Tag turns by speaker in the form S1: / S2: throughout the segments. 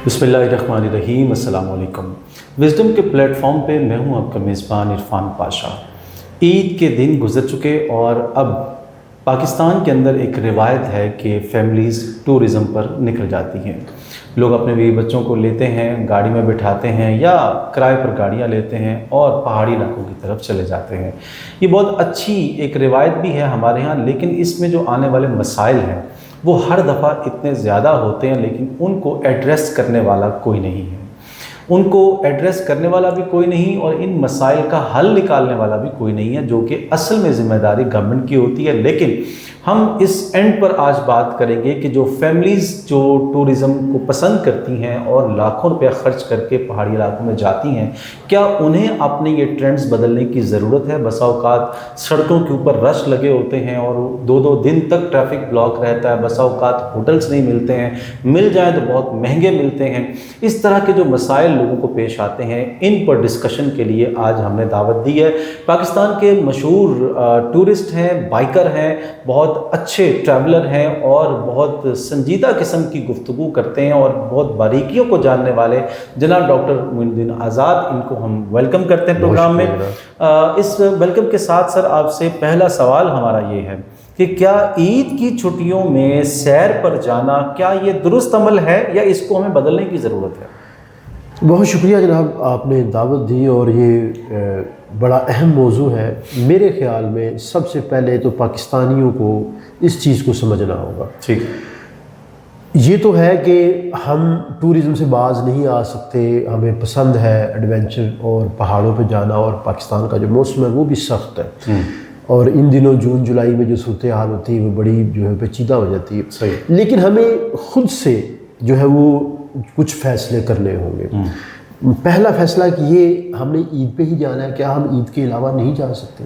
S1: बिस्मिल्लाहिर्रहमानिर्रहीम, अस्सलाम वालेकुम। विज़डम के प्लेटफॉर्म पे मैं हूं आपका मेज़बान इरफान पाशा। ईद के दिन गुजर चुके और अब पाकिस्तान के अंदर एक रिवायत है कि फ़ैमिलीज़ टूरिज़म पर निकल जाती हैं। लोग अपने बीवी बच्चों को लेते हैं, गाड़ी में बिठाते हैं या किराए पर गाड़ियाँ लेते हैं और पहाड़ी इलाकों की तरफ चले जाते हैं। ये बहुत अच्छी एक रिवायत भी है हमारे यहाँ, लेकिन इसमें जो आने वाले मसाइल हैं वो हर दफ़ा इतने ज़्यादा होते हैं, लेकिन उनको एड्रेस करने वाला कोई नहीं है। उनको एड्रेस करने वाला भी कोई नहीं और इन मसाइल का हल निकालने वाला भी कोई नहीं है, जो कि असल में ज़िम्मेदारी गवर्नमेंट की होती है। लेकिन हम इस एंड पर आज बात करेंगे कि जो फैमिलीज़ जो टूरिज़म को पसंद करती हैं और लाखों रुपया ख़र्च करके पहाड़ी इलाकों में जाती हैं, क्या उन्हें अपने ये ट्रेंड्स बदलने की ज़रूरत है। बसा औक़ात सड़कों के ऊपर रश लगे होते हैं और 2-2 दिन तक ट्रैफिक ब्लॉक रहता है। बसा औक़ात होटल्स नहीं मिलते हैं, मिल जाएँ तो बहुत महंगे मिलते हैं। इस तरह के जो मसाइल लोगों को पेश आते हैं, इन पर डिस्कशन के लिए आज हमने दावत दी है। पाकिस्तान के मशहूर टूरिस्ट हैं, बाइकर हैं, बहुत अच्छे ट्रैवलर हैं और बहुत संजीदा किस्म की गुफ्तगू करते हैं और बहुत बारीकियों को जानने वाले जनाब डॉक्टर मोइनुद्दीन आज़ाद, इनको हम वेलकम करते हैं प्रोग्राम में। इस वेलकम के साथ सर आपसे पहला सवाल हमारा ये है कि क्या ईद की छुट्टियों में सैर पर जाना क्या ये दुरुस्त अमल है या इसको हमें बदलने की ज़रूरत है?
S2: बहुत शुक्रिया जनाब, आपने दावत दी और ये बड़ा अहम मौजू है। मेरे ख़्याल में सबसे पहले तो पाकिस्तानियों को इस चीज़ को समझना होगा।
S1: ठीक,
S2: ये तो है कि हम टूरिज़म से बाज नहीं आ सकते, हमें पसंद है एडवेंचर और पहाड़ों पे जाना, और पाकिस्तान का जो मौसम है वो भी सख्त है और इन दिनों जून जुलाई में जो सूरत हाल होती है वो बड़ी जो है पेचीदा हो जाती है।
S1: सही।
S2: लेकिन हमें खुद से जो है वो कुछ फ़ैसले करने होंगे। पहला फ़ैसला कि ये हमने ईद पे ही जाना है, क्या हम ईद के अलावा नहीं जा सकते?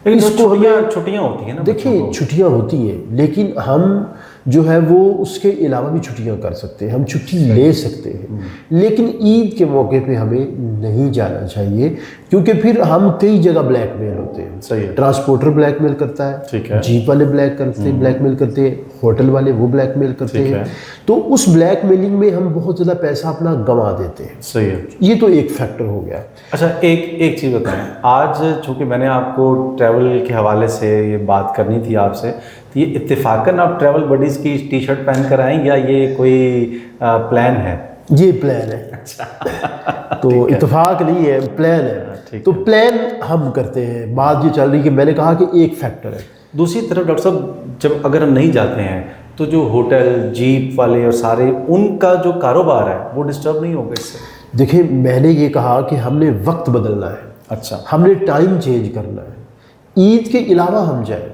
S1: लेकिन
S2: इसको
S1: छुट्टियाँ होती हैं ना,
S2: देखिए छुट्टियाँ होती हैं, लेकिन हम जो है वो उसके अलावा भी छुट्टियाँ कर सकते हैं, हम छुट्टी ले सकते हैं। लेकिन ईद के मौके पे हमें नहीं जाना चाहिए, क्योंकि फिर हम कई जगह ब्लैकमेल होते हैं।
S1: सही है।
S2: ट्रांसपोर्टर ब्लैकमेल करता है,
S1: ठीक है।
S2: जीप वाले ब्लैकमेल करते हैं, होटल वाले वो ब्लैकमेल करते
S1: ठीक
S2: हैं।
S1: है।
S2: तो उस ब्लैकमेलिंग में हम बहुत ज़्यादा पैसा अपना गंवा देते हैं।
S1: सही है।
S2: ये तो एक फैक्टर हो गया।
S1: अच्छा, एक चीज़ बताएं, आज चूँकि मैंने आपको ट्रैवल के हवाले से ये बात करनी थी आपसे, तो ये इत्तेफाकन आप ट्रैवल बडीज़ की टी शर्ट पहन कर आएँ या ये कोई प्लान है?
S2: ये प्लान है।
S1: अच्छा
S2: तो इत्तेफाक नहीं है, प्लान है। तो प्लान हम करते हैं। बात ये चल रही है कि मैंने कहा कि एक फैक्टर है।
S1: दूसरी तरफ डॉक्टर साहब, जब अगर हम नहीं जाते हैं तो जो होटल जीप वाले और सारे उनका जो कारोबार है वो डिस्टर्ब नहीं होगा इससे?
S2: देखिए, मैंने ये कहा कि हमने वक्त बदलना है।
S1: अच्छा,
S2: हमने टाइम चेंज करना है। ईद के अलावा हम जाए,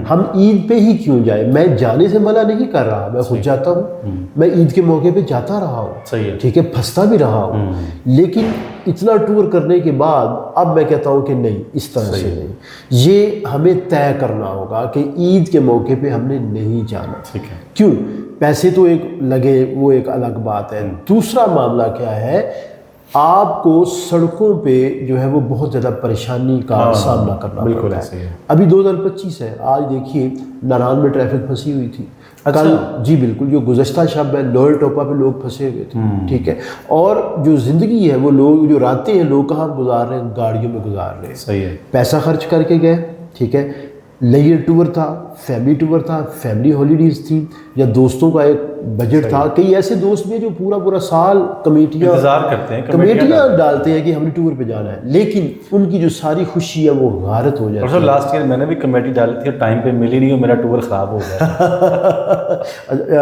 S2: हम ईद पे ही क्यों जाए? मैं जाने से मना नहीं कर रहा, मैं खुद जाता हूँ, मैं ईद के मौके पे जाता रहा हूँ।
S1: सही है।
S2: ठीक है, फंसता भी रहा हूँ। लेकिन इतना टूर करने के बाद अब मैं कहता हूँ कि नहीं, इस तरह से नहीं। ये हमें तय करना होगा कि ईद के मौके पे हमने नहीं जाना।
S1: ठीक है।
S2: क्यों? पैसे तो एक लगे, वो एक अलग बात है। दूसरा मामला क्या है, आपको सड़कों पे जो है वो बहुत ज़्यादा परेशानी का सामना करना
S1: बिल्कुल
S2: पड़ता
S1: ऐसे ही
S2: है।
S1: है।
S2: अभी 2025 है, आज देखिए नारायण में ट्रैफिक फंसी हुई थी।
S1: अच्छा।
S2: कल जी बिल्कुल, जो गुज़श्ता शब है लोअर टोपा पे लोग फंसे हुए थे। ठीक है, और जो ज़िंदगी है वो लोग जो रातें हैं लोग कहाँ गुजार रहे हैं? गाड़ियों में गुजार रहे हैं।
S1: सही है।
S2: पैसा खर्च करके गए, ठीक है, लेयर टूर था, फैमिली टूर था, फैमिली हॉलीडेज थी, या दोस्तों का एक बजट था। कई ऐसे दोस्त भी जो पूरा साल कमेटियाँ
S1: इंतजार करते हैं,
S2: कमेटियाँ डालते हैं कि हमने टूर पे जाना है, लेकिन उनकी जो सारी खुशी है वो गारत हो जाती है।
S1: लास्ट ईयर मैंने भी कमेटी डाली थी, टाइम पे मिली नहीं और मेरा टूर ख़राब हो गया।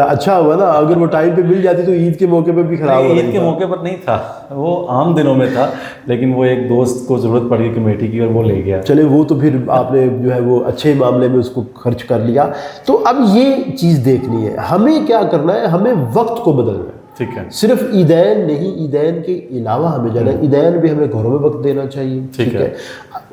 S2: अच्छा हुआ ना, अगर वो टाइम पे मिल जाती तो ईद के मौके पे भी खराब हो।
S1: ईद के मौके पर नहीं था, वो आम दिनों में था, लेकिन वो एक दोस्त को ज़रूरत पड़ी कमेटी की और वो ले गया।
S2: चले, वो तो फिर आपने जो है वो अच्छे मामले में उसको खर्च कर लिया। तो अब ये चीज़ देखनी है, हमें क्या करना है, हमें वक्त को बदलना है।
S1: ठीक है।
S2: सिर्फ ईदैन नहीं, ईदैन के अलावा हमें जाना है। ईदैन भी हमें घरों में वक्त देना चाहिए।
S1: ठीक है।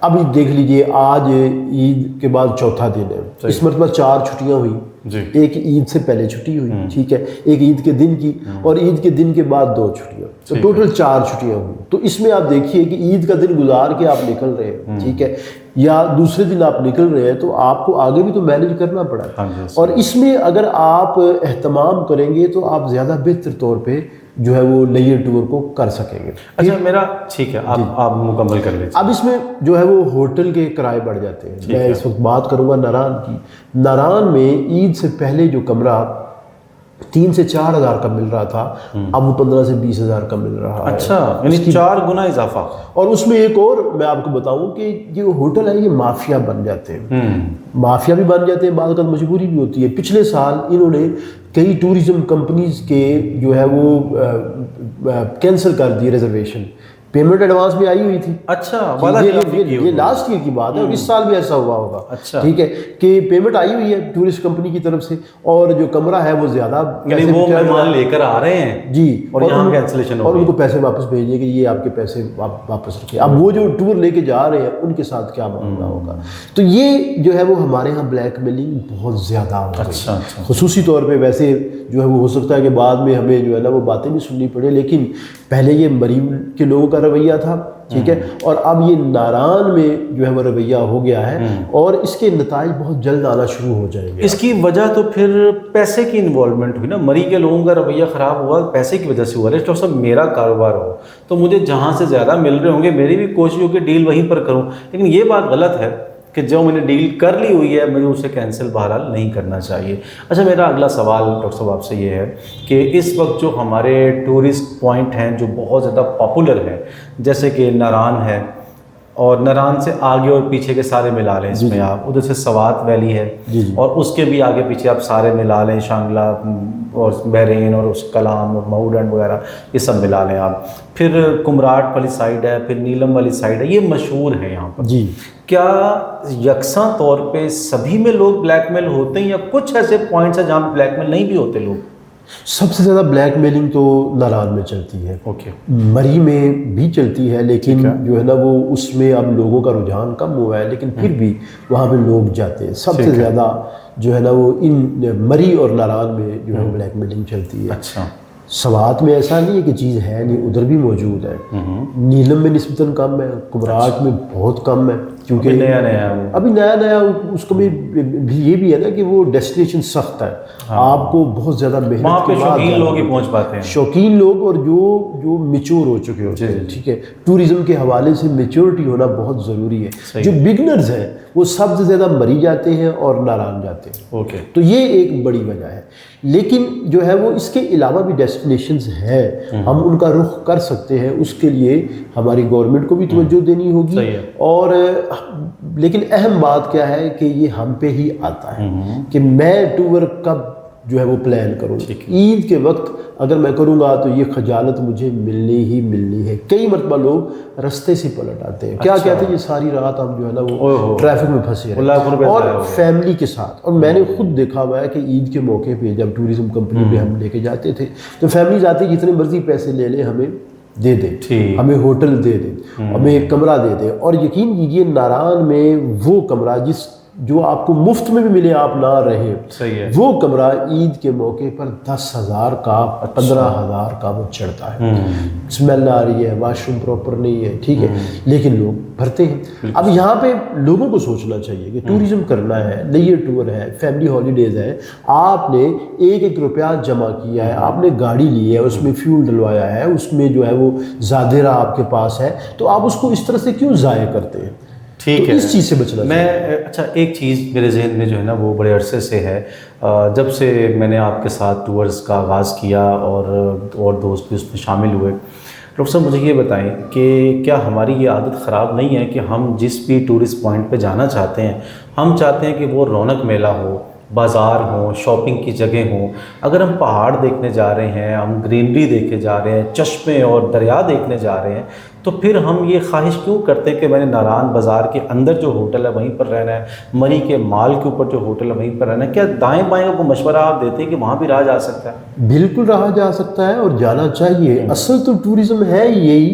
S2: अभी देख लीजिए, आज ईद के बाद चौथा दिन है, इस मतलब 4 छुट्टियां हुई
S1: जी।
S2: एक ईद से पहले छुट्टी हुई, ठीक है, एक ईद के दिन की, और ईद के दिन के बाद 2 छुट्टियां, तो टोटल 4 छुट्टियां हुई। तो इसमें आप देखिए कि ईद का दिन गुजार के आप निकल रहे हैं, ठीक है, या दूसरे दिन आप निकल रहे हैं, तो आपको आगे भी तो मैनेज करना पड़ा।
S1: हाँ जी,
S2: और इसमें अगर आप एहतमाम करेंगे तो आप ज़्यादा बेहतर तौर पे जो है वो लेयर टूर को कर सकेंगे।
S1: अच्छा मेरा ठीक है, आप मुकम्मल कर लीजिए।
S2: अब इसमें जो है वो होटल के किराए बढ़ जाते हैं। मैं इस वक्त बात करूंगा नारान की। नारान में ईद से पहले जो कमरा 3 से 4 हज़ार का मिल रहा था, अब वो 15 से 20 हज़ार का मिल रहा है।
S1: अच्छा, यानी 4 गुना इजाफा।
S2: और उसमें एक और मैं आपको बताऊं कि जो होटल है ये माफिया बन जाते हैं। माफिया भी बन जाते हैं, बाद में मजबूरी भी होती है। पिछले साल इन्होंने कई टूरिज्म कंपनीज के जो है वो कैंसिल कर दिए रिजर्वेशन। पेमेंट एडवांस भी आई हुई थी।
S1: अच्छा,
S2: ये लास्ट ईयर की बात है और इस साल भी ऐसा हुआ होगा।
S1: अच्छा,
S2: ठीक है कि पेमेंट आई हुई है टूरिस्ट कंपनी की तरफ से और जो कमरा है वो ज्यादा
S1: वो मेहमान लेकर आ रहे हैं
S2: जी,
S1: और यहाँ कैंसिलेशन हो
S2: और उनको पैसे वापस भेजिए कि ये आपके पैसे वापस रखिए। अब वो जो टूर लेके जा रहे हैं उनके साथ क्या मामला होगा। तो ये जो है वो हमारे यहाँ ब्लैकमेलिंग बहुत ज्यादा हो गई।
S1: अच्छा,
S2: खुसूसी तौर पे वैसे जो है वो हो सकता है कि बाद में हमें जो है ना वो बातें भी सुननी पड़े, लेकिन पहले ये मरीम के लोगों का रवैया था, ठीक है, और अब ये नारान में जो है वो रवैया हो गया है और इसके नताइज बहुत जल्द आना शुरू हो जाएंगे।
S1: इसकी वजह तो फिर पैसे की इन्वॉल्वमेंट हुई ना। मरी के लोगों का रवैया ख़राब हुआ पैसे की वजह से हुआ। डॉक्टर साहब मेरा कारोबार हो तो मुझे जहाँ से ज़्यादा मिल रहे होंगे मेरी भी कोशिश हो कि डील वहीं पर करूँ, लेकिन ये बात गलत है कि जो मैंने डील कर ली हुई है मुझे उसे कैंसिल बहरहाल नहीं करना चाहिए। अच्छा मेरा अगला सवाल डॉक्टर साहब आपसे ये है कि इस वक्त जो हमारे टूरिस्ट पॉइंट हैं जो बहुत ज़्यादा पॉपुलर हैं, जैसे कि नारान है और नारान से आगे और पीछे के सारे मिला लें इसमें आप, उधर से सवात वैली है और उसके भी आगे पीछे आप सारे मिला लें, शांगला और बहरीन और उस कलाम और माउडन वगैरह ये सब मिला लें आप। फिर कुमराट वाली साइड है, फिर नीलम वाली साइड है, ये मशहूर है यहाँ पर।
S2: जी,
S1: क्या यकसा तौर पे सभी में लोग ब्लैकमेल होते हैं या कुछ ऐसे पॉइंट्स हैं जहाँ पे ब्लैकमेल नहीं भी होते लोग?
S2: सबसे ज़्यादा ब्लैकमेलिंग तो नारान में चलती है।
S1: ओके,
S2: मरी में भी चलती है, लेकिन जो है ना वो उसमें अब लोगों का रुझान कम हुआ है, लेकिन फिर भी वहाँ पे लोग जाते हैं। सबसे ज़्यादा जो है ना वो इन मरी और नारान में जो है ब्लैकमेलिंग चलती है।
S1: अच्छा,
S2: सवात में ऐसा नहीं है कि चीज़ है नहीं, उधर भी मौजूद है। नीलम में निस्बतन कम है, कुमराट में बहुत कम है, क्योंकि अभी नया नया उसको में भी ये भी है ना कि वो डेस्टिनेशन सख्त है। आपको बहुत ज़्यादा मेहनत के बाद
S1: शौकीन लोग ही पहुंच पाते हैं,
S2: शौकीन लोग और जो मेच्योर हो चुके होते हैं। ठीक है, टूरिज्म के हवाले से मेच्योरिटी होना बहुत ज़रूरी है। जो बिगनर्स हैं वो सबसे ज़्यादा मरी जाते हैं और नारान जाते हैं।
S1: ओके,
S2: तो ये एक बड़ी वजह है। लेकिन जो है वो इसके अलावा भी डेस्टिनेशंस हैं, हम उनका रुख कर सकते हैं। उसके लिए हमारी गवर्नमेंट को भी तवज्जो देनी होगी। और लेकिन अहम बात क्या है कि ये हम पे ही आता है कि मैं टूर कब जो है वो प्लान करूँ। ईद के वक्त अगर मैं करूँगा तो ये खजालत मुझे मिलनी ही मिलनी है। कई मरतबा लोग रास्ते से पलट आते हैं। क्या कहते हैं ये सारी रात हम जो है ना वो ट्रैफिक में फंसे हैं और फैमिली के साथ। और मैंने खुद देखा हुआ है कि ईद के मौके पे जब टूरिज्म कंपनी पे हम लेके जाते थे तो फैमिली आती जितने मर्जी पैसे ले ले हमें दे दे, हमें होटल दे दे, हमें एक कमरा दे दे। और यकीन कीजिए नारान में वो कमरा जो आपको मुफ्त में भी मिले आप ना रहे,
S1: सही है,
S2: वो कमरा ईद के मौके पर 10,000 का 15,000 का वो चढ़ता है। स्मेल आ रही है, वॉशरूम प्रॉपर नहीं है, ठीक है, लेकिन लोग भरते हैं। अब यहाँ पे लोगों को सोचना चाहिए कि टूरिज्म करना है, लेयर टूर है, फैमिली हॉलीडेज है, आपने एक रुपया जमा किया है, आपने गाड़ी ली है, उसमें फ्यूल डलवाया है, उसमें जो है वो ज़ादेरा आपके पास है, तो आप उसको इस तरह से क्यों ज़ाया करते हैं?
S1: ठीक है,
S2: इस चीज़ से बचना
S1: मैं अच्छा एक चीज़ मेरे जहन में जो है ना वो बड़े अरसे से है, जब से मैंने आपके साथ टूर्स का आगाज़ किया और दोस्त भी उसमें शामिल हुए। डॉक्टर साहब मुझे ये बताएं कि क्या हमारी ये आदत ख़राब नहीं है कि हम जिस भी टूरिस्ट पॉइंट पे जाना चाहते हैं हम चाहते हैं कि वो रौनक मेला हो, बाज़ार हो, शॉपिंग की जगह हो। अगर हम पहाड़ देखने जा रहे हैं, हम ग्रीनरी देखे जा रहे हैं, चश्मे और दरिया देखने जा रहे हैं, तो फिर हम ये ख्वाहिश क्यों करते हैं कि मैंने नारान बाज़ार के अंदर जो होटल है वहीं पर रहना है, मरी के माल के ऊपर जो होटल है वहीं पर रहना है? क्या दाएं बाएं को मशवरा आप देते हैं कि वहाँ भी रहा जा सकता है?
S2: बिल्कुल रहा जा सकता है और जाना चाहिए। असल तो टूरिज़्म है यही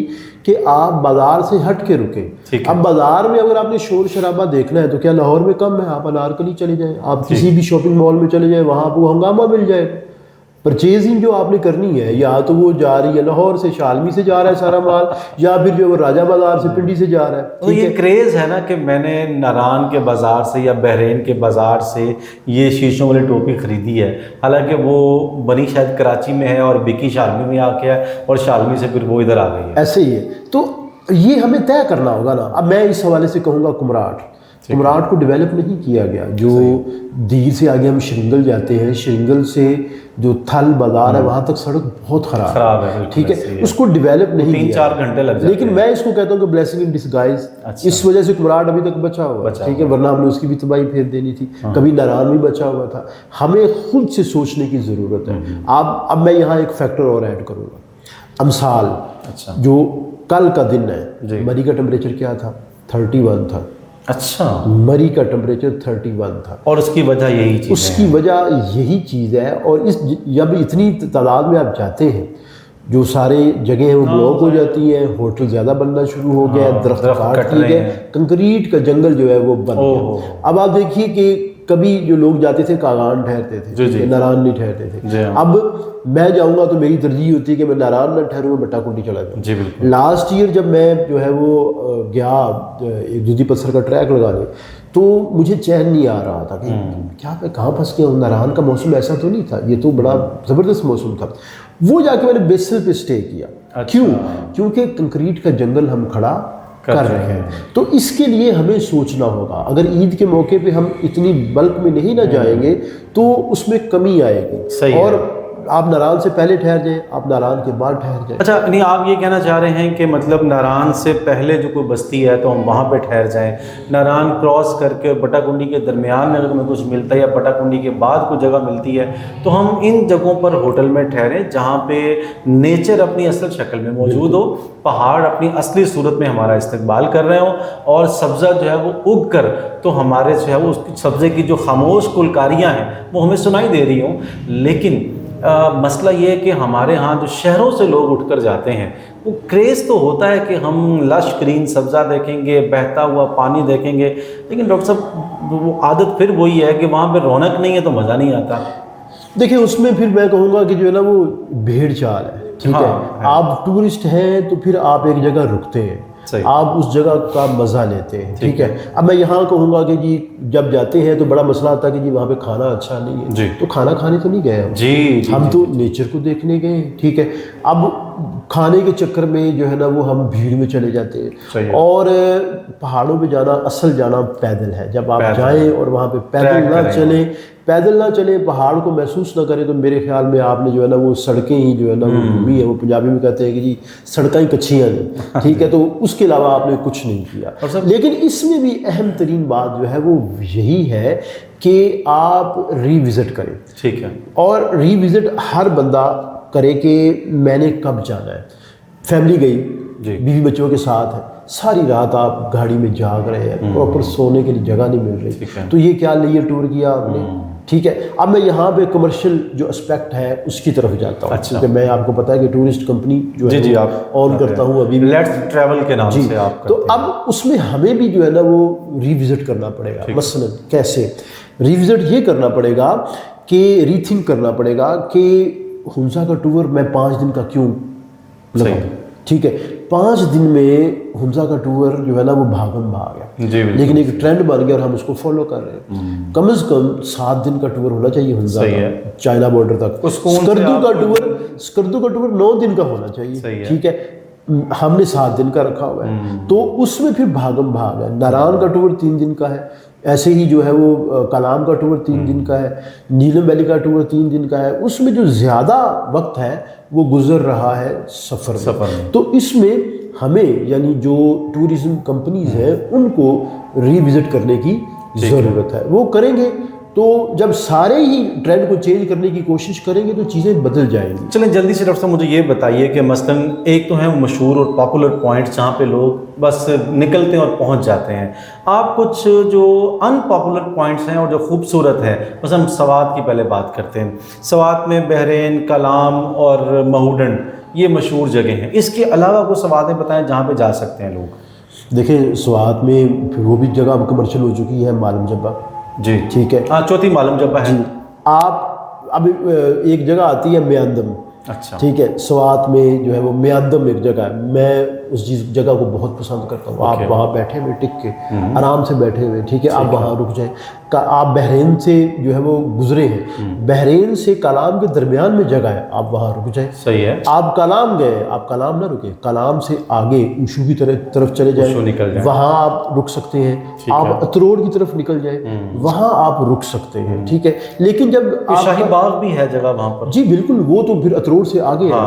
S2: कि आप बाज़ार से हट के रुकें। अब बाज़ार में अगर आपने शोर शराबा देखना है तो क्या लाहौर में कम है? आप अनारकली चले जाएं, आप किसी भी शॉपिंग मॉल में चले जाएं, वहाँ आपको हंगामा मिल जाएगा। परचेजिंग जो आपने करनी है, या तो वो जा रही है लाहौर से, शालमी से जा रहा है सारा माल, या फिर जो वो राजा बाजार से पिंडी से जा रहा है।
S1: तो ये क्रेज़ है ना कि मैंने नारान के बाज़ार से या बहरीन के बाज़ार से ये शीशों वाली टोपी ख़रीदी है, हालांकि वो बनी शायद कराची में है और बिकी शालमी में आके है और शालमी से फिर वो इधर आ गई है।
S2: ऐसे ही है। तो ये हमें तय करना होगा ना। अब मैं इस हवाले से कहूँगा कुमराट को डेवलप नहीं किया गया। जो दीर से आगे हम श्रृंगल जाते हैं, श्रृंगल से जो थल बाजार है वहाँ तक सड़क बहुत ख़राब है, ठीक है, उसको डेवलप नहीं किया।
S1: 3-4 घंटे लग जाते हैं।
S2: लेकिन मैं इसको कहता हूँ कि ब्लेसिंग इन डिस्गाइज। इस वजह से कुमराट अभी तक बचा हुआ, ठीक है, वरना हमने उसकी भी तबाही फेर देनी थी। कभी नारान भी बचा हुआ था। हमें खुद से सोचने की ज़रूरत है। अब मैं यहाँ एक फैक्टर और ऐड करूँगा, अमसाल। जो कल का दिन है, मरी का टेम्परेचर क्या था? 31 था।
S1: अच्छा,
S2: मरी का टेम्परेचर 31 था।
S1: और उसकी वजह यही चीज़
S2: उसकी वजह यही चीज़ है। और इस जब इतनी तादाद में आप जाते हैं, जो सारे जगह हैं वो ब्लॉक हो जाती हैं, होटल ज़्यादा बनना शुरू हो गया, दरख्त काट दिए गए, कंक्रीट का जंगल जो है वो बन गया। अब आप देखिए कि कभी जो लोग जाते थे कागान ठहरते थे, नारान नहीं ठहरते थे। अब मैं जाऊंगा तो मेरी तरजीह होती है कि मैं नारान ना ठहरूँ, मैं बट्टाकुंडी चला जाऊँ। लास्ट ईयर जब मैं जो है वो गया एक दूधी पत्थर का ट्रैक लगाने, तो मुझे चैन नहीं आ रहा था कि क्या मैं कहाँ फंस गया हूँ। नारान का मौसम ऐसा तो नहीं था, ये तो बड़ा ज़बरदस्त मौसम था। वो जाके मैंने बेसल पे स्टे किया। क्यों? क्योंकि कंक्रीट का जंगल हम खड़ा कर रहे हैं। तो इसके लिए हमें सोचना होगा। अगर ईद के मौके पे हम इतनी बल्क में नहीं ना जाएंगे तो उसमें कमी आएगी। और आप नारान से पहले ठहर जाएं, आप नारान के बाद ठहर जाएं।
S1: अच्छा, नहीं आप ये कहना चाह रहे हैं कि मतलब नारान से पहले जो कोई बस्ती है तो हम वहाँ पे ठहर जाएं, नारान क्रॉस करके बट्टाकुंडी के दरमियान में अगर हमें कुछ मिलता है या बट्टाकुंडी के बाद कोई जगह मिलती है तो हम इन जगहों पर होटल में ठहरें जहाँ पे नेचर अपनी असल शक्ल में मौजूद हो, पहाड़ अपनी असली सूरत में हमारा इस्तकबाल कर रहे हो और सब्ज़ा जो है वो उग कर तो हमारे जो है वो उस सब्ज़े की जो खामोश कुलकारियाँ हैं वो हमें सुनाई दे रही हों। लेकिन मसला ये है कि हमारे यहाँ जो शहरों से लोग उठकर जाते हैं वो क्रेज़ तो होता है कि हम लश ग्रीन सब्ज़ा देखेंगे, बहता हुआ पानी देखेंगे, लेकिन डॉक्टर साहब वो आदत फिर वही है कि वहाँ पे रौनक नहीं है तो मज़ा नहीं आता।
S2: देखिए उसमें फिर मैं कहूँगा कि जो है ना वो भेड़ चाल है, ठीक है। आप टूरिस्ट हैं तो फिर आप एक जगह रुकते हैं, आप उस जगह का मज़ा लेते हैं, ठीक है। अब मैं यहाँ कहूँगा कि जी जब जाते हैं तो बड़ा मसला आता है कि जी वहाँ पे खाना अच्छा नहीं है, तो खाना खाने तो नहीं गए हम तो नेचर को देखने गए, ठीक है। अब खाने के चक्कर में जो है ना वो हम भीड़ में चले जाते हैं। और पहाड़ों पे जाना, असल जाना पैदल है। जब आप जाएं और वहाँ पे पैदल ना चलें, पहाड़ को महसूस ना करें, तो मेरे ख्याल में आपने जो है ना वो सड़कें ही जो है ना वो घूमी है। वो पंजाबी में कहते हैं कि जी सड़कें ही कच्चियाँ नहीं, ठीक है। तो उसके अलावा आपने कुछ नहीं किया। लेकिन इसमें भी अहम तरीन बात जो है वो यही है कि आप रिविज़िट करें, ठीक है। और रिविज़िट हर बंदा करे कि मैंने कब जाना है। फैमिली गई, बीवी बच्चों के साथ है, सारी रात आप गाड़ी में जाग रहे हैं, प्रॉपर सोने के लिए जगह नहीं मिल रही, तो ये क्या लिए टूर किया आपने, ठीक है। अब मैं यहाँ पे कमर्शियल जो एस्पेक्ट है उसकी तरफ जाता हूँ, क्योंकि मैं आपको पता है कि टूरिस्ट कंपनी जो है आप ऑन करता हूँ अभी,
S1: लेट्स ट्रैवल के नाम से आप
S2: तो अब उसमें हमें भी जो है ना वो रिविज़िट करना पड़ेगा। मसलन कैसे रिविज़िट ये करना पड़ेगा कि रीथिंक करना पड़ेगा कि हुंसा का टूर मैं 5 दिन का क्यों लगाऊं, ठीक है। 5 दिन में हुंसा का टूर जो है ना वो भागम भाग है, लेकिन एक ट्रेंड बन गया और हम उसको फॉलो कर रहे हैं। कम से कम 7 दिन का टूर होना चाहिए हुंसा का, चाइना बॉर्डर तक। स्कर्दू का टूर 9 दिन का होना चाहिए, ठीक है। हमने 7 दिन का रखा हुआ है, तो उसमें फिर भागम भाग है। नारायण का टूर 3 दिन का है, ऐसे ही जो है वो कलाम का टूर 3 दिन का है, नीलम वैली का टूर 3 दिन का है। उसमें जो ज़्यादा वक्त है वो गुजर रहा है सफ़र में। तो इसमें हमें यानी जो टूरिज़्म कंपनीज हैं उनको रिविज़िट करने की ज़रूरत है। वो करेंगे तो जब सारे ही ट्रेंड को चेंज करने की कोशिश करेंगे तो चीज़ें बदल जाएंगी।
S1: चलें जल्दी से डॉक्टर साहब मुझे ये बताइए कि मसलन एक तो है मशहूर और पॉपुलर पॉइंट्स जहाँ पे लोग बस निकलते हैं और पहुँच जाते हैं। आप कुछ जो अनपॉपुलर पॉइंट्स हैं और जो खूबसूरत है, बस हम सवात की पहले बात करते हैं। सवात में बहरीन, कलाम और महूडन ये मशहूर जगह हैं। इसके अलावा कुछ सवातें बताएँ जहाँ पर जा सकते हैं लोग।
S2: देखिए सवात में फिर वो भी जगह कमर्शियल हो चुकी है, मालूम जब्बा,
S1: जी ठीक है, हाँ चौथी मालूम जब्बा है।
S2: आप अब एक जगह आती है म्यांदम,
S1: अच्छा,
S2: ठीक है, स्वात में जो है वो म्यांदम एक जगह है, मैं उस जगह को बहुत पसंद करता हूँ। आप वहाँ बैठे हुए टिक के आराम से बैठे हुए, ठीक है, आप वहाँ रुक जाएं। आप बहरीन से जो है वो गुजरे हैं, बहरीन से कलाम के दरमियान में जगह है, आप वहाँ रुक जाएं।
S1: सही है।
S2: आप कलाम गए, आप कलाम ना रुके, कलाम से आगे उशू की तरफ चले जाएं, वहाँ आप रुक सकते हैं। आप अतरोड़ की तरफ निकल जाएं, वहाँ आप रुक सकते हैं, ठीक है। लेकिन जब
S1: शाही बाग भी है जगह वहाँ पर?
S2: जी बिल्कुल, वो तो फिर अतरोड़ से आगे है।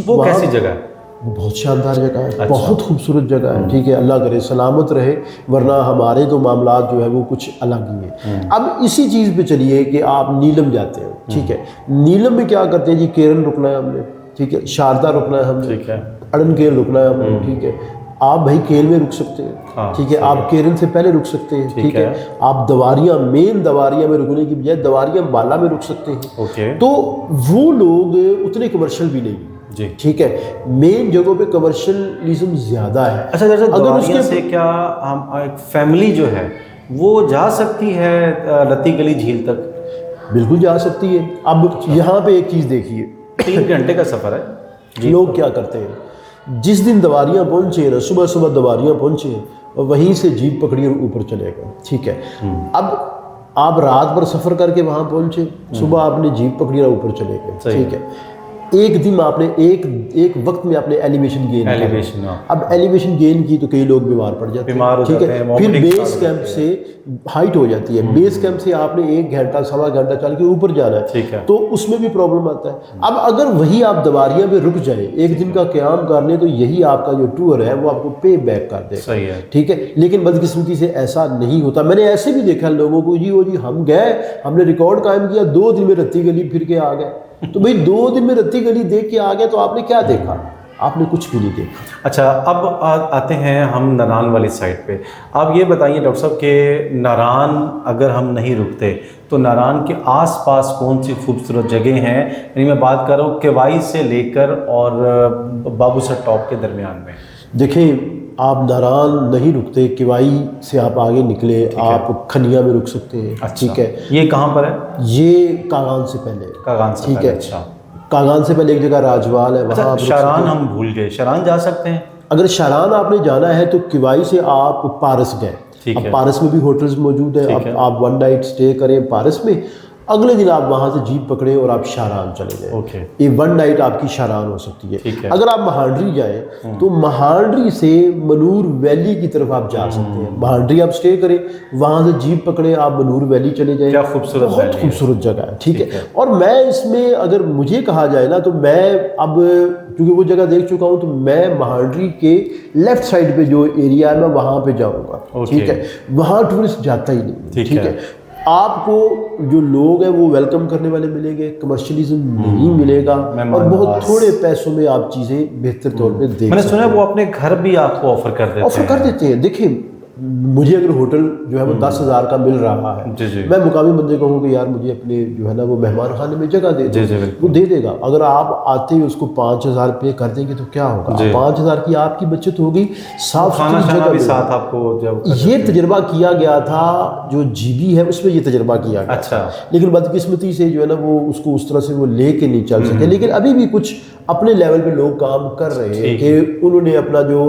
S1: वो कैसी जगह है?
S2: वो बहुत शानदार जगह है, अच्छा। बहुत खूबसूरत जगह है, ठीक है, अल्लाह करे सलामत रहे, वरना हमारे तो मामलात जो है वो कुछ अलग ही है। अब इसी चीज़ पे चलिए कि आप नीलम जाते हैं, ठीक है, नीलम में क्या करते हैं जी, केरन रुकना है हमने, ठीक है, शारदा रुकना है हमने, ठीक है, अड़न केल रुकना है हमने, ठीक है। आप भाई केल में रुक सकते हैं, ठीक है, आप केरन से पहले रुक सकते हैं, ठीक है। आप दवारियाँ, मेन दवारियाँ में रुकने की बजाय दवारियाँ बाला में रुक सकते हैं। तो वो लोग उतने कमर्शियल भी नहीं, ठीक है, मेन जगहों पे कमर्शियलिज्म ज़्यादा है।
S1: अच्छा, अगर उसके से क्या हम एक फैमिली जो है वो जा सकती है रत्ती गली झील तक?
S2: बिल्कुल जा सकती है। अब यहाँ पे एक चीज़ देखिए,
S1: 3 घंटे का सफ़र है।
S2: लोग क्या करते हैं, जिस दिन दवारियाँ पहुँचे ना, सुबह सुबह दवारियाँ पहुँचे और वहीं से जीप पकड़ी और ऊपर चले गए, ठीक है। अब आप रात भर सफ़र करके वहाँ पहुँचे, सुबह आपने जीप पकड़ी और ऊपर चले गए, ठीक है। एक दिन आपने एक वक्त में आपने एलिवेशन गेन किया। अब एलिवेशन गेन की तो कई लोग बीमार पड़ जाते हैं, ठीक है, फिर बेस कैंप से हाइट हो जाती है, बेस कैंप से आपने 1 घंटा सवा घंटा चल के ऊपर जाना है, ठीक है, तो उसमें भी प्रॉब्लम आता है। अब अगर वही आप दवारियाँ पे रुक जाए, एक दिन का क़याम कर लें, तो यही आपका जो टूर है वो आपको पे बैक कर देगा, सही है, ठीक है। लेकिन बदकिस्मती से ऐसा नहीं होता। मैंने ऐसे भी देखा लोगों को, जी हम गए, हमने रिकॉर्ड कायम किया, 2 दिन में रत्ती गली फिर के आ गए। तो भाई 2 दिन में रत्ती गली देख के आ गए तो आपने क्या देखा? आपने कुछ भी नहीं देखा।
S1: अच्छा, अब आते हैं हम नारान वाली साइड पे। आप ये बताइए डॉक्टर साहब कि नारान अगर हम नहीं रुकते तो नारान के आसपास कौन सी खूबसूरत जगह हैं? यानी मैं बात कर रहा हूँ केवाई से लेकर और बाबूसर टॉप के दरमियान में।
S2: देखिए, आप नारान नहीं रुकते, केवाई से आप आगे निकले, आप खनिया में रुक सकते हैं, अच्छा, ठीक है।
S1: ये कहाँ पर है?
S2: ये कागान से पहले,
S1: कागान से
S2: ठीक
S1: पहले,
S2: है,
S1: अच्छा।
S2: कागान से पहले एक जगह राजवाल है, वहाँ आप
S1: शारान हम भूल गए, शारान जा सकते हैं?
S2: अगर शारान आपने जाना है तो केवाई से आप पारस गए, अब पारस में भी होटल्स मौजूद है, अब आप 1 नाइट स्टे करें पारस में, अगले दिन आप वहाँ से जीप पकड़े और आप शारान चले जाएं। ये 1 नाइट आपकी शारान हो सकती है। अगर आप महांडरी जाएं तो महांडरी से मनूर वैली की तरफ आप जा सकते हैं। महांडरी आप स्टे करें, वहाँ से जीप पकड़े, आप मनूर वैली चले जाएं।
S1: क्या खूबसूरत,
S2: बहुत खूबसूरत जगह है, ठीक है। और मैं इसमें अगर मुझे कहा जाए ना, तो मैं अब क्योंकि वो जगह देख चुका हूँ, तो मैं महांडरी के लेफ्ट साइड पे जो एरिया है मैं वहाँ पे जाऊँगा, ठीक है। वहाँ टूरिस्ट जाता ही नहीं, ठीक है। आपको जो लोग हैं वो वेलकम करने वाले मिलेंगे, कमर्शियलिज्म नहीं मिलेगा, और बहुत थोड़े पैसों में आप चीज़ें बेहतर तौर पे देख।
S1: मैंने सुना वो अपने घर भी आपको ऑफर कर देते हैं।
S2: देखिए, मुझे अगर होटल जो है वो 10,000 का मिल रहा है, मैं मुकामी बंदे कहूँ कि यार मुझे अपने जो है ना वो मेहमान खाने में जगह दे दे, वो दे देगा। अगर आप आते ही उसको 5,000 पे कर देंगे तो क्या होगा? 5,000 की आपकी बचत होगी, साफ सुथरी जगह भी साथ आपको। ये तजर्बा किया गया था, जो जीबी है उसमें ये तजर्बा किया गया, अच्छा। लेकिन बदकिस्मती से जो है ना वो उसको उस तरह से वो लेके नहीं चल सके। लेकिन अभी भी कुछ अपने लेवल पे लोग काम कर रहे हैं कि उन्होंने अपना जो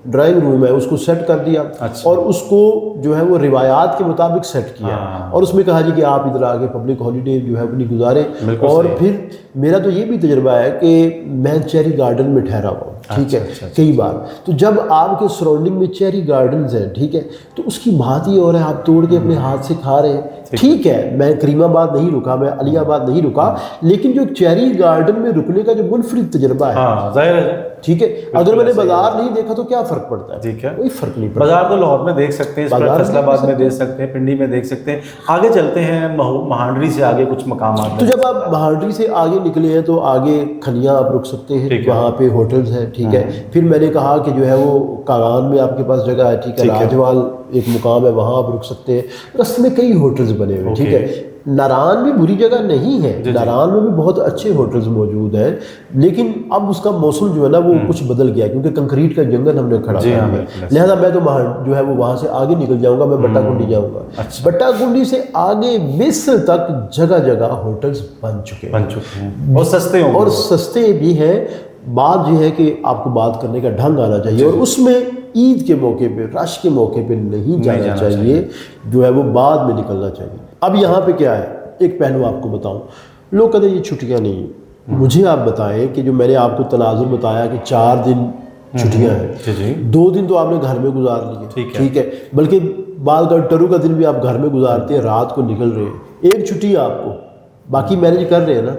S2: ड्राइंग रूम है उसको सेट कर दिया, अच्छा। और उसको जो है वो रिवायात के मुताबिक सेट किया, और उसमें कहा जी कि आप इधर आके पब्लिक हॉलीडे जो है अपनी गुजारें। और फिर मेरा तो ये भी तजर्बा है कि मैं चेरी गार्डन में ठहरा हुआ, ठीक है, कई बार। तो जब आपके सराउंडिंग में चेरी गार्डन्स हैं, ठीक है, तो उसकी बात ही और है, आप तोड़ के अपने हाथ से खा रहे हैं, ठीक है। मैं करीमाबाद नहीं रुका, मैं अलियाबाद नहीं रुका, लेकिन जो चेरी गार्डन में रुकने का जो मुनफरिद तजर्बा है, ठीक है। अगर मैंने बाजार नहीं देखा तो क्या फर्क पड़ता है? ठीक है, कोई फर्क नहीं पड़ता।
S1: बाजार तो लाहौर में देख सकते हैं, फैसलाबाद में देख सकते हैं, पिंडी में देख सकते हैं। आगे चलते हैं, महांडरी से आगे कुछ मकाम।
S2: तो जब आप महांडरी से आगे निकले हैं तो आगे खनिया आप रुक सकते हैं, वहाँ पे होटल्स हैं, ठीक है। फिर मैंने कहा कि जो है वो कागान में आपके पास जगह है, ठीक है, राजवाल एक मुकाम है, वहाँ आप रुक सकते हैं। रस्ते में कई होटल्स बने हुए, ठीक है। नारायण भी बुरी जगह नहीं है,
S1: जी।
S2: नारायण में भी बहुत अच्छे होटल्स मौजूद हैं, लेकिन अब उसका मौसम जो है ना वो कुछ बदल गया, क्योंकि कंक्रीट का जंगल हमने खड़ा
S1: जी
S2: कर
S1: हाँ,
S2: दिया।
S1: बिल्कुल।
S2: लिहाजा मैं तो जो है वो वहाँ से आगे निकल जाऊँगा, मैं बट्टाकुंडी जाऊँगा।
S1: अच्छा।
S2: बट्टाकुंडी से आगे मिस्र तक जगह जगह होटल्स बन चुके
S1: हैं और सस्ते होंगे
S2: और सस्ते भी हैं। बात यह है कि आपको बात करने का ढंग आना चाहिए, और उसमें ईद के मौके पे, रश के मौके पे नहीं जाना चाहिए, जो है वो बाद में निकलना चाहिए। अब यहाँ पे क्या है, एक पहलू आपको बताऊं, लोग कहते हैं ये छुट्टियाँ नहीं है। मुझे आप बताएं कि जो मैंने आपको तनाजुर बताया कि 4 दिन छुट्टियाँ हैं, 2 दिन तो आपने घर में गुजार लिए, ठीक है, बल्कि बाद का टरू का दिन भी आप घर में गुजारते हैं, रात को निकल रहे हैं, एक छुट्टी है आपको, बाकी मैनेज कर रहे हैं ना,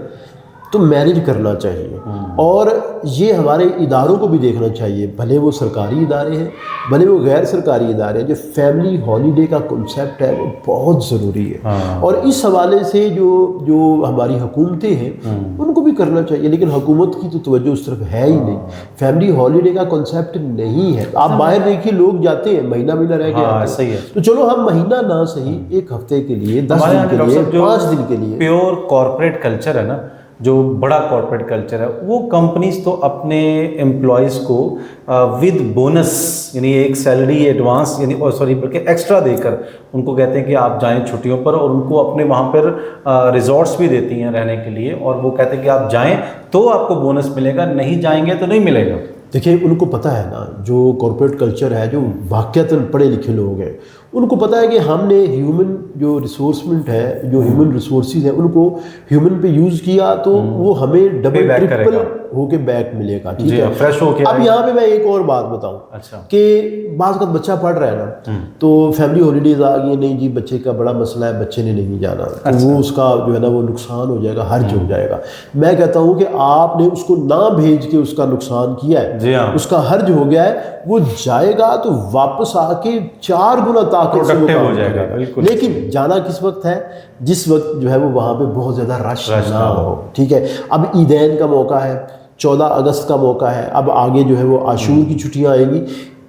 S2: तो मैनेज करना चाहिए। और ये हमारे इदारों को भी देखना चाहिए, भले वो सरकारी इदारे हैं, भले वो गैर सरकारी इदारे हैं, जो फैमिली हॉलीडे का कॉन्सेप्ट है वो बहुत ज़रूरी है। और इस हवाले से जो हमारी हुकूमतें हैं उनको भी करना चाहिए, लेकिन हुकूमत की तो तवज्जो उस तरफ है ही नहीं। फैमिली हॉलीडे का कॉन्सेप्ट नहीं है। आप बाहर देखिए, लोग जाते हैं महीना रह गया,
S1: सही है,
S2: तो चलो हम महीना ना सही, 1 हफ्ते के लिए, 10 दिन के लिए, 5 दिन के लिए।
S1: प्योर कॉर्पोरेट कल्चर है ना, जो बड़ा कॉर्पोरेट कल्चर है, वो कंपनीज तो अपने एम्प्लॉयज़ को विद बोनस, यानी एक सैलरी एडवांस, यानी सॉरी बल्कि एक्स्ट्रा देकर उनको कहते हैं कि आप जाएं छुट्टियों पर, और उनको अपने वहाँ पर रिजॉर्ट्स भी देती हैं रहने के लिए, और वो कहते हैं कि आप जाएं तो आपको बोनस मिलेगा, नहीं जाएंगे तो नहीं मिलेगा।
S2: देखिए, उनको पता है ना, जो कॉर्पोरेट कल्चर है, जो वाकयातन पढ़े लिखे लोग हैं, उनको पता है कि हमने ह्यूमन जो रिसोर्समेंट है, जो ह्यूमन रिसोर्सेज है, उनको ह्यूमन पे यूज़ किया तो वो हमें डबल ट्रिपल होके बैक मिलेगा, ठीक है,
S1: फ्रेश होके।
S2: अब यहाँ पे मैं एक और बात बताऊँ,
S1: अच्छा,
S2: कि बात का बच्चा पढ़ रहा है ना, तो फैमिली हॉलीडेज आ गई, नहीं जी बच्चे का बड़ा मसला है, बच्चे ने नहीं जाना, तो वो उसका जो है ना वो नुकसान हो जाएगा, हर्ज हो जाएगा। मैं कहता हूँ कि आपने उसको ना भेज के उसका नुकसान किया है, उसका हर्ज हो गया है, वो जाएगा तो वापस आके 4 गुना ताकत से वो
S1: हो जाएगा, बिल्कुल।
S2: लेकिन जाना किस वक्त है, जिस वक्त जो है वो वहाँ पे बहुत ज़्यादा रश ना हो, ठीक है। अब ईदैन का मौका है, 14 अगस्त का मौका है, अब आगे जो है वो आशूर की छुट्टियाँ आएंगी,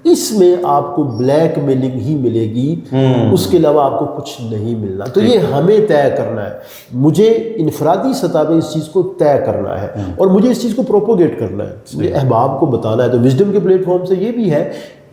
S2: इसमें आपको ब्लैक मेलिंग ही मिलेगी, उसके अलावा आपको कुछ नहीं मिलना। तो ये हमें तय करना है, मुझे इनफरादी सतह पे इस चीज़ को तय करना है, और मुझे इस चीज़ को प्रोपोगेट करना है, मुझे अहबाब को बताना है। तो विजडम के प्लेटफॉर्म से ये भी है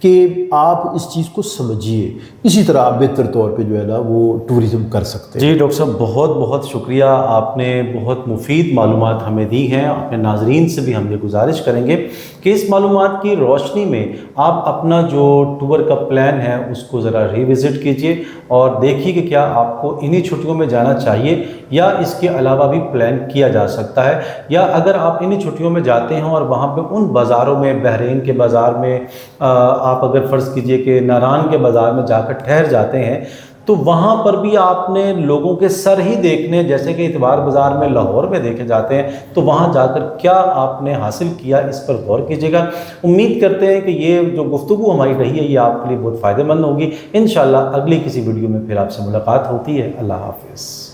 S2: कि आप इस चीज़ को समझिए, इसी तरह आप बेहतर तौर पे जो है ना वो टूरिज़्म कर सकते हैं।
S1: जी डॉक्टर साहब, बहुत बहुत शुक्रिया, आपने बहुत मुफीद मालूमात हमें दी हैं। अपने नाजरीन से भी हम ये गुजारिश करेंगे कि इस मालूमात की रोशनी में आप अपना जो टूर का प्लान है उसको ज़रा रिविज़िट कीजिए, और देखिए कि क्या आपको इन्हीं छुट्टियों में जाना चाहिए या इसके अलावा भी प्लान किया जा सकता है। या अगर आप इन्हीं छुट्टियों में जाते हैं और वहाँ पे उन बाज़ारों में, बहरीन के बाज़ार में, आप अगर फ़र्ज़ कीजिए कि नारायण के बाज़ार में जाकर ठहर जाते हैं, तो वहाँ पर भी आपने लोगों के सर ही देखने, जैसे कि इतवार बाज़ार में लाहौर में देखे जाते हैं, तो वहाँ जाकर क्या आपने हासिल किया, इस पर गौर कीजिएगा। उम्मीद करते हैं कि ये जो गुफ्तगू हमारी रही है ये आपके लिए बहुत फ़ायदेमंद होगी। इंशाअल्लाह अगली किसी वीडियो में फिर आपसे मुलाकात होती है। अल्लाह हाफ़िज़।